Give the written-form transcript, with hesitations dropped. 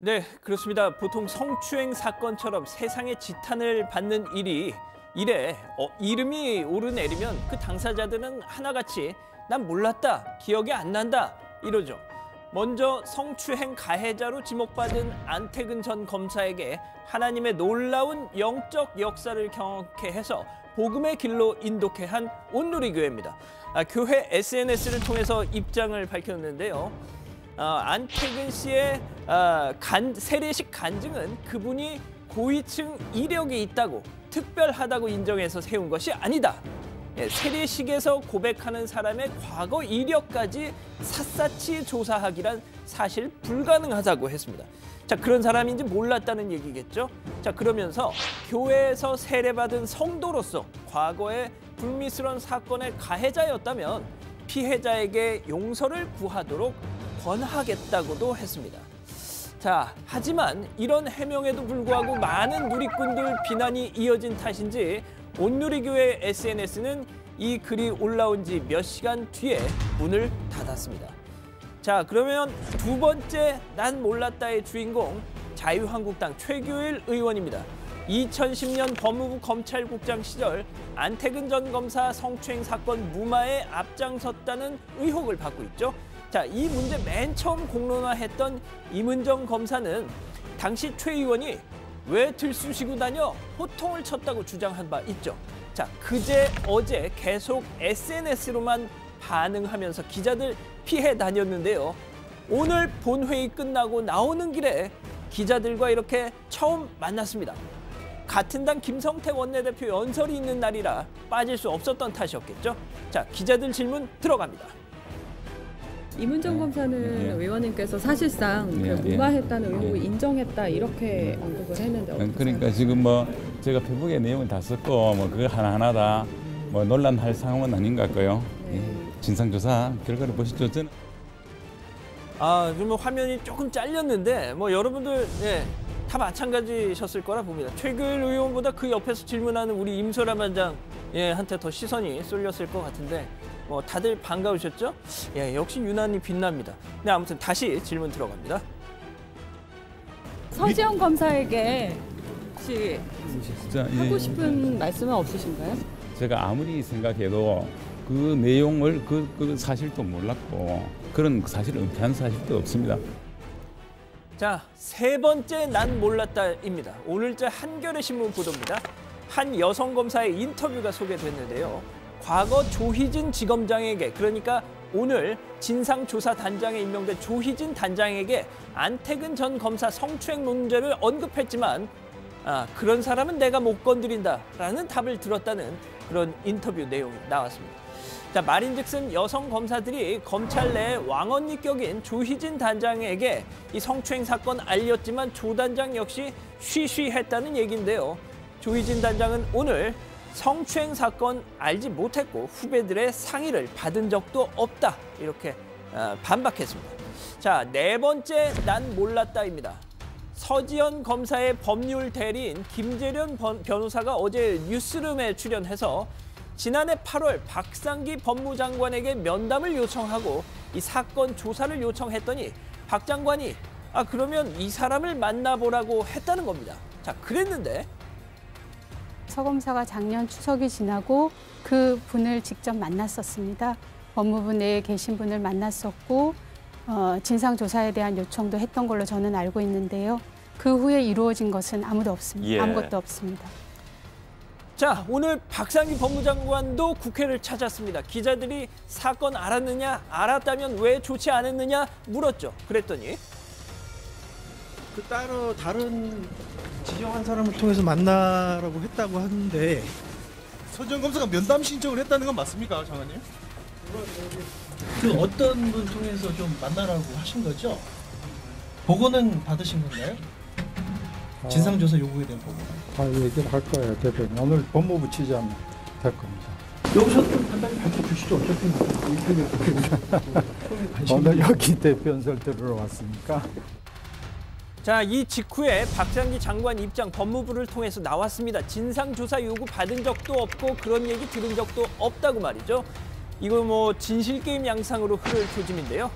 네, 그렇습니다. 보통 성추행 사건처럼 세상의 지탄을 받는 이래 이름이 오르내리면 그 당사자들은 하나같이 난 몰랐다, 기억이 안 난다 이러죠. 먼저 성추행 가해자로 지목받은 안태근 전 검사에게 하나님의 놀라운 영적 역사를 경험케 해서 복음의 길로 인도케 한 온누리교회입니다. 교회 SNS를 통해서 입장을 밝혔는데요. 안태근 씨의 세례식 간증은 그분이 고위층 이력이 있다고 특별하다고 인정해서 세운 것이 아니다. 세례식에서 고백하는 사람의 과거 이력까지 샅샅이 조사하기란 사실 불가능하다고 했습니다. 자, 그런 사람인지 몰랐다는 얘기겠죠. 자, 그러면서 교회에서 세례받은 성도로서 과거의 불미스러운 사건의 가해자였다면 피해자에게 용서를 구하도록 권하겠다고도 했습니다. 자, 하지만 이런 해명에도 불구하고 많은 누리꾼들 비난이 이어진 탓인지 온누리교회 SNS는 이 글이 올라온 지 몇 시간 뒤에 문을 닫았습니다. 자, 그러면 두 번째 난 몰랐다의 주인공 자유한국당 최규일 의원입니다. 2010년 법무부 검찰국장 시절 안태근 전 검사 성추행 사건 무마에 앞장섰다는 의혹을 받고 있죠. 자, 이 문제 맨 처음 공론화했던 임은정 검사는 당시 최 의원이 왜 들쑤시고 다녀? 호통을 쳤다고 주장한 바 있죠. 자, 어제 계속 SNS로만 반응하면서 기자들 피해 다녔는데요. 오늘 본회의 끝나고 나오는 길에 기자들과 이렇게 처음 만났습니다. 같은 당 김성태 원내대표 연설이 있는 날이라 빠질 수 없었던 탓이었겠죠. 자, 기자들 질문 들어갑니다. 임은정 검사는 의원님께서 사실상 무마했다는 의혹을 인정했다 이렇게 언급을 했는데 어떻게 그러니까 지금 제가 페북에 내용을 다 썼고 그거 하나하나 다 논란할 상황은 아닌 것 같고요. 진상조사 결과를 보시죠. 저는 좀 화면이 조금 잘렸는데 여러분들 다 마찬가지셨을 거라 봅니다. 최규일 의원보다 그 옆에서 질문하는 우리 임소라 반장 한테 더 시선이 쏠렸을 것 같은데 다들 반가우셨죠? 역시 유난히 빛납니다. 네, 아무튼 다시 질문 들어갑니다. 서지영 검사에게 혹시 하고 싶은 말씀은 없으신가요? 제가 아무리 생각해도 그 내용을 그 사실도 몰랐고 그런 사실을 은폐한 사실도 없습니다. 자, 세 번째 난 몰랐다입니다. 오늘자 한겨레 신문 보도입니다. 한 여성 검사의 인터뷰가 소개됐는데요. 과거 조희진 지검장에게, 그러니까 오늘 진상조사단장에 임명된 조희진 단장에게 안태근 전 검사 성추행 문제를 언급했지만 그런 사람은 내가 못 건드린다라는 답을 들었다는 그런 인터뷰 내용이 나왔습니다. 자, 말인즉슨 여성 검사들이 검찰 내 왕언니 격인 조희진 단장에게 이 성추행 사건 알렸지만 조 단장 역시 쉬쉬했다는 얘기인데요. 조희진 단장은 오늘 성추행 사건 알지 못했고 후배들의 상의를 받은 적도 없다 이렇게 반박했습니다. 자, 네 번째 난 몰랐다입니다. 서지현 검사의 법률 대리인 김재련 변호사가 어제 뉴스룸에 출연해서 지난해 8월 박상기 법무장관에게 면담을 요청하고 이 사건 조사를 요청했더니 박 장관이 그러면 이 사람을 만나보라고 했다는 겁니다. 자, 그랬는데 서 검사가 작년 추석이 지나고 그 분을 직접 만났었습니다. 법무부 내에 계신 분을 만났었고 진상조사에 대한 요청도 했던 걸로 저는 알고 있는데요. 그 후에 이루어진 것은 아무것도 없습니다. 자, 오늘 박상기 법무장관도 국회를 찾았습니다. 기자들이 사건 알았느냐, 알았다면 왜 조치 안 했느냐 물었죠. 그랬더니 따로 다른 지정한 사람을 통해서 만나라고 했다고 하는데 서지현 검사가 면담 신청을 했다는 건 맞습니까, 장관님? 그 어떤 분 통해서 좀 만나라고 하신 거죠? 보고는 받으신 건가요? 진상조사 요구에 대한 보고. 다 얘기를 할 거예요, 대표님. 오늘 법무부 취재하면 될 겁니다. 여기서 판단이 밝혀주시죠. 어차피 오늘 여기 대변설 들으러 왔으니까. 자, 이 직후에 박상기 장관 입장 법무부를 통해서 나왔습니다. 진상조사 요구 받은 적도 없고 그런 얘기 들은 적도 없다고 말이죠. 이거 진실게임 양상으로 흐를 조짐인데요.